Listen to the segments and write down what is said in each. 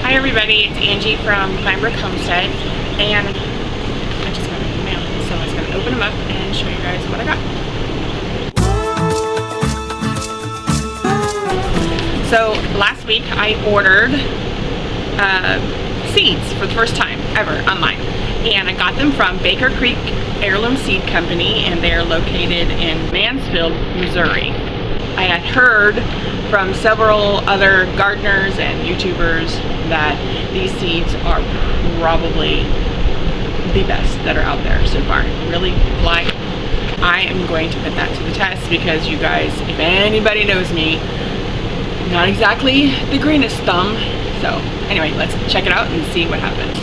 Hi everybody, it's Angie from Brooke Homestead, and I just got an email, so I was going to open them up and show you guys what I got. So last week I ordered seeds for the first time ever online, and I got them from Baker Creek Heirloom Seed Company, and they're located in Mansfield, Missouri. I had heard from several other gardeners and YouTubers that these seeds are probably the best that are out there so far. Really like. I am going to put that to the test because you guys, if anybody knows me, not exactly the greenest thumb. So anyway, let's check it out and see what happens.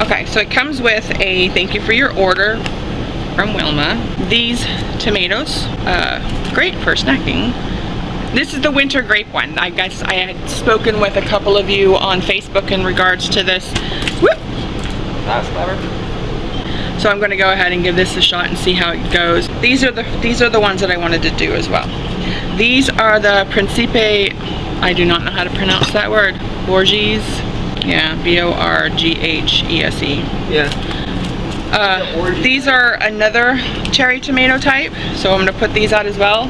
Okay, so it comes with a thank you for your order from Wilma. These tomatoes, great for snacking. This is the winter grape one. I guess I had spoken with a couple of you on Facebook in regards to this. Whoop! That was clever. So I'm going to go ahead and give this a shot and see how it goes. These are the ones that I wanted to do as well. These are the Principe, I do not know how to pronounce that word. Borges. Yeah, B-O-R-G-H-E-S-E. Yeah. These are another cherry tomato type, so I'm going to put these out as well.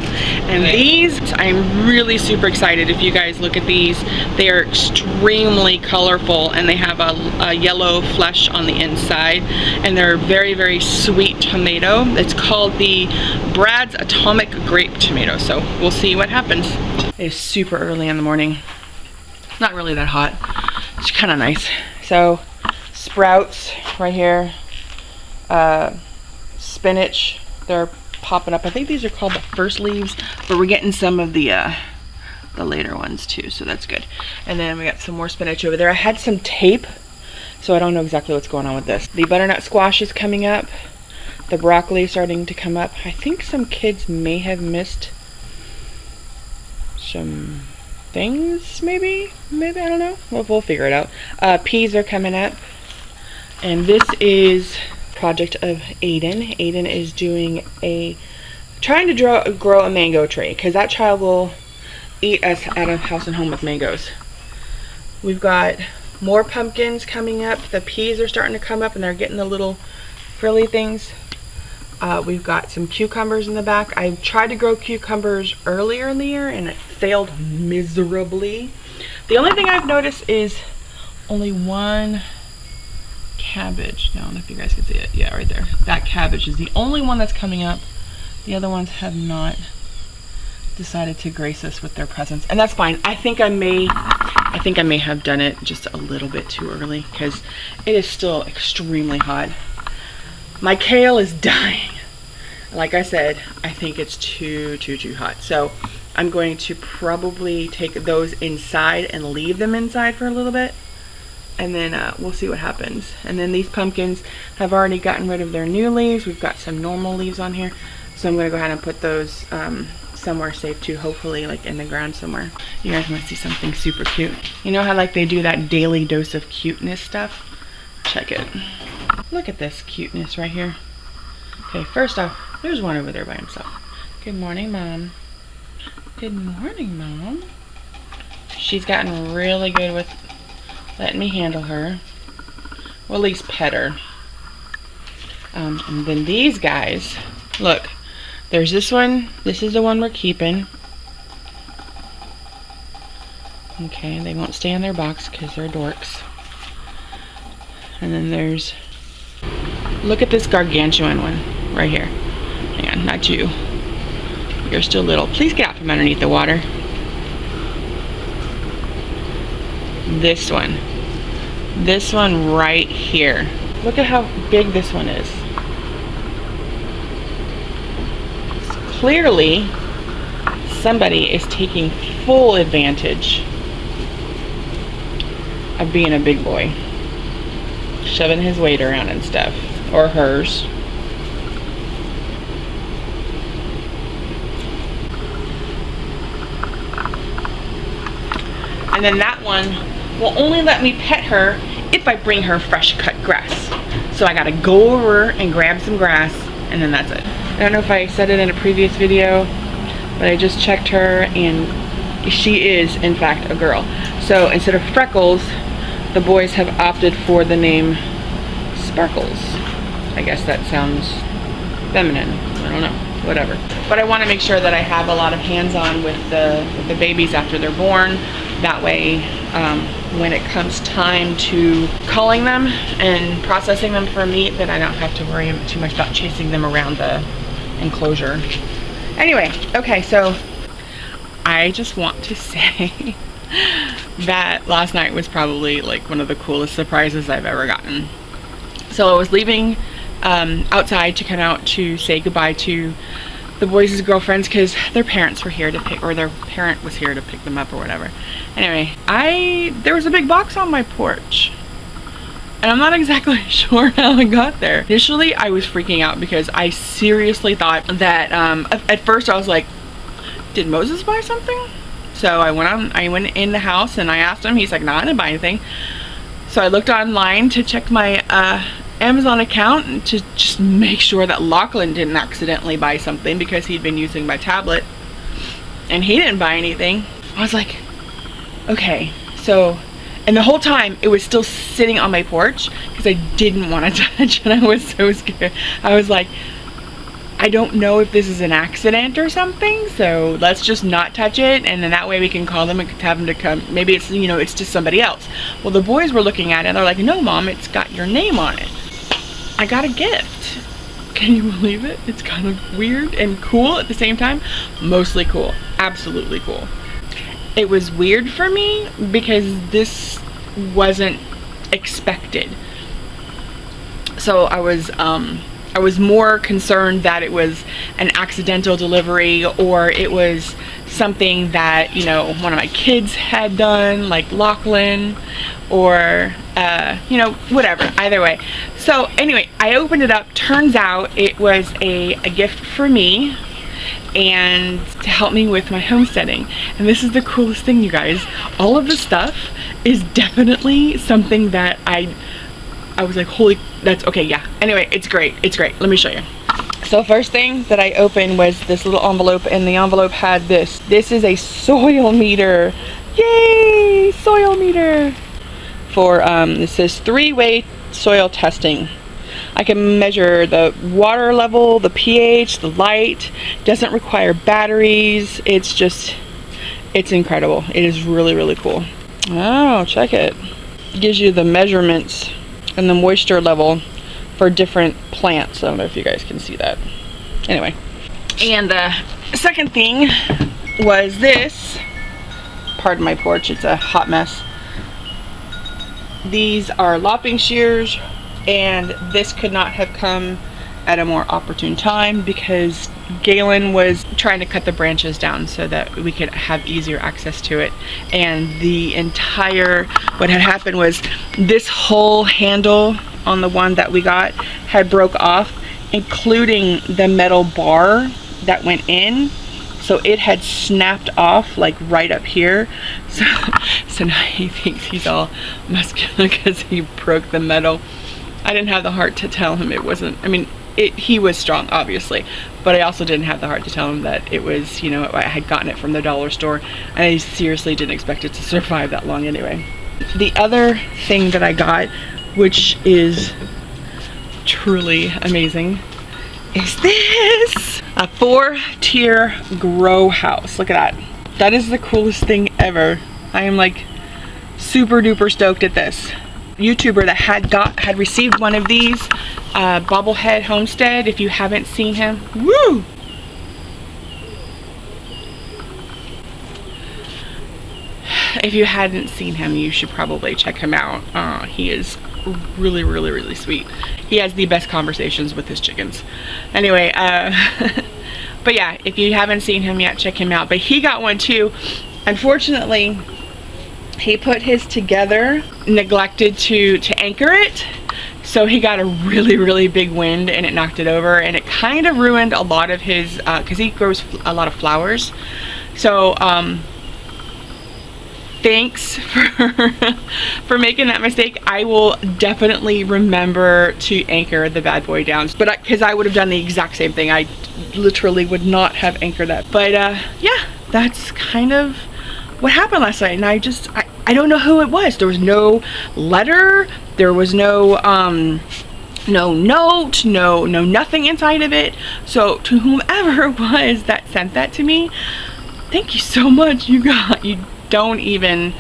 And these, I'm really super excited. If you guys look at these, they are extremely colorful, and they have a yellow flesh on the inside, and they're very, very sweet tomato. It's called the Brad's Atomic Grape Tomato, so we'll see what happens. It's super early in the morning. Not really that hot. It's kind of nice. So sprouts right here. Spinach, they're popping up. I think these are called the first leaves, but we're getting some of the later ones too, so that's good. And then we got some more spinach over there. I had some tape, so I don't know exactly what's going on with this. The butternut squash is coming up. The broccoli is starting to come up. I think some kids may have missed some things, maybe, I don't know. We'll figure it out. Peas are coming up, and this is project of Aiden. Aiden is trying to grow a mango tree, because that child will eat us out of house and home with mangoes. We've got more pumpkins coming up. The peas are starting to come up, and they're getting the little frilly things. We've got some cucumbers in the back. I tried to grow cucumbers earlier in the year, and it failed miserably. The only thing I've noticed is only one cabbage. I don't know if you guys can see it. Yeah, right there. That cabbage is the only one that's coming up. The other ones have not decided to grace us with their presence, and that's fine. I think I may have done it just a little bit too early, because it is still extremely hot. My kale is dying. Like I said, I think it's too hot. So I'm going to probably take those inside and leave them inside for a little bit, and then we'll see what happens. And then these pumpkins have already gotten rid of their new leaves. We've got some normal leaves on here, so I'm going to go ahead and put those somewhere safe too, hopefully like in the ground somewhere. You guys want to see something super cute? You know how like they do that daily dose of cuteness stuff? Check it. Look at this cuteness right here. Okay, first off, there's one over there by himself. Good morning, Mom. Good morning, Mom. She's gotten really good with letting me handle her. Well, at least pet her. And then these guys, look, there's this one. This is the one we're keeping. Okay, they won't stay in their box because they're dorks. And then there's, look at this gargantuan one right here. Hang on, not you. You're still little. Please get out from underneath the water. This one. This one right here. Look at how big this one is. Clearly, somebody is taking full advantage of being a big boy. Shoving his weight around and stuff. Or hers. And then that one will only let me pet her if I bring her fresh cut grass. So I gotta go over and grab some grass, and then that's it. I don't know if I said it in a previous video, but I just checked her, and she is in fact a girl. So instead of Freckles, the boys have opted for the name Sparkles. I guess that sounds feminine. I don't know. Whatever. But I want to make sure that I have a lot of hands-on with the babies after they're born. That way, when it comes time to culling them and processing them for meat, then I don't have to worry too much about chasing them around the enclosure. Anyway, okay, so I just want to say that last night was probably like one of the coolest surprises I've ever gotten. So I was leaving outside to come out to say goodbye to the boys' girlfriends because their parents were here to pick, or their parent was here to pick them up or whatever. Anyway, there was a big box on my porch, and I'm not exactly sure how it got there. Initially, I was freaking out because I seriously thought that, at first I was like, did Moses buy something? So I went in the house and I asked him. He's like, nah, I didn't buy anything. So I looked online to check my Amazon account to just make sure that Lachlan didn't accidentally buy something because he'd been using my tablet and he didn't buy anything. I was like, okay, so, and the whole time it was still sitting on my porch because I didn't want to touch it. I was so scared. I was like, I don't know if this is an accident or something, so let's just not touch it, and then that way we can call them and have them to come. Maybe it's, you know, it's just somebody else. Well, the boys were looking at it and they're like, no mom, it's got your name on it. I got a gift. Can you believe it? It's kind of weird and cool at the same time. Mostly cool. Absolutely cool. It was weird for me because this wasn't expected. So I was more concerned that it was an accidental delivery, or it was something that, you know, one of my kids had done, like Lachlan, or you know, whatever, either way. So anyway, I opened it up. Turns out it was a gift for me and to help me with my homesteading. And this is the coolest thing, you guys. All of the stuff is definitely something that I was like, holy, that's okay, yeah. Anyway, it's great, it's great. Let me show you. So first thing that I opened was this little envelope, and the envelope had this. This is a soil meter. Yay, soil meter. For, this says 3-way soil testing. I can measure the water level, the pH, the light. Doesn't require batteries. It's just, it's incredible. It is really, really cool. Oh, check it. It gives you the measurements and the moisture level for different plants. I don't know if you guys can see that. Anyway, and the second thing was this. Pardon my porch, it's a hot mess. These are lopping shears, and this could not have come at a more opportune time because Galen was trying to cut the branches down so that we could have easier access to it. And the entire, what had happened was this whole handle on the one that we got had broke off, including the metal bar that went in. So it had snapped off like right up here. So now he thinks he's all muscular because he broke the metal. I didn't have the heart to tell him it wasn't, I mean, he was strong, obviously, but I also didn't have the heart to tell him that it was, you know, I had gotten it from the dollar store, and I seriously didn't expect it to survive that long anyway. The other thing that I got, which is truly amazing, is this. A 4-tier grow house. Look at that. That is the coolest thing ever. I am like super duper stoked at this. YouTuber that had received one of these, Bobblehead Homestead. If you haven't seen him, woo! If you hadn't seen him, you should probably check him out. He is really, really, really sweet. He has the best conversations with his chickens. Anyway, but yeah, if you haven't seen him yet, check him out. But he got one too. Unfortunately, he put his together, neglected to anchor it, so he got a really, really big wind and it knocked it over, and it kind of ruined a lot of his, because he grows a lot of flowers. So thanks for making that mistake. I will definitely remember to anchor the bad boy down, but because I would have done the exact same thing. I literally would not have anchored that. But yeah, that's kind of what happened last night, and I don't know who it was. There was no letter, there was no no note, no nothing inside of it. So to whomever it was that sent that to me, thank you so much. You don't even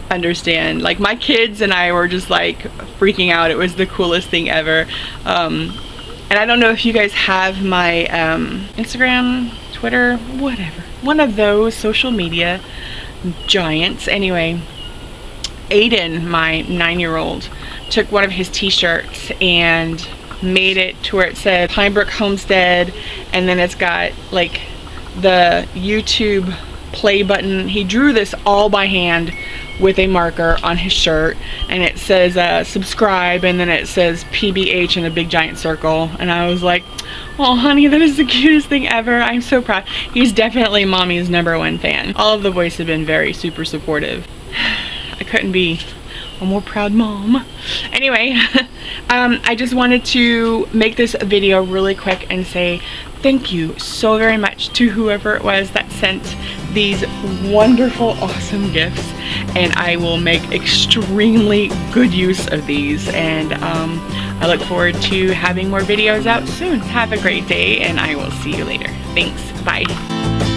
understand. Like, my kids and I were just like freaking out. It was the coolest thing ever. And I don't know if you guys have my Instagram, Twitter, whatever, one of those social media giants. Anyway, Aiden, my 9-year-old, took one of his t-shirts and made it to where it said hi Brooke Homestead, and then it's got like the YouTube play button. He drew this all by hand with a marker on his shirt, and it says subscribe, and then it says PBH in a big giant circle. And I was like, oh honey, that is the cutest thing ever. I'm so proud. He's definitely mommy's #1 fan. All of the boys have been very super supportive. I couldn't be a more proud mom. Anyway, I just wanted to make this video really quick and say thank you so very much to whoever it was that sent these wonderful, awesome gifts, and I will make extremely good use of these, and I look forward to having more videos out soon. Have a great day, and I will see you later. Thanks. Bye.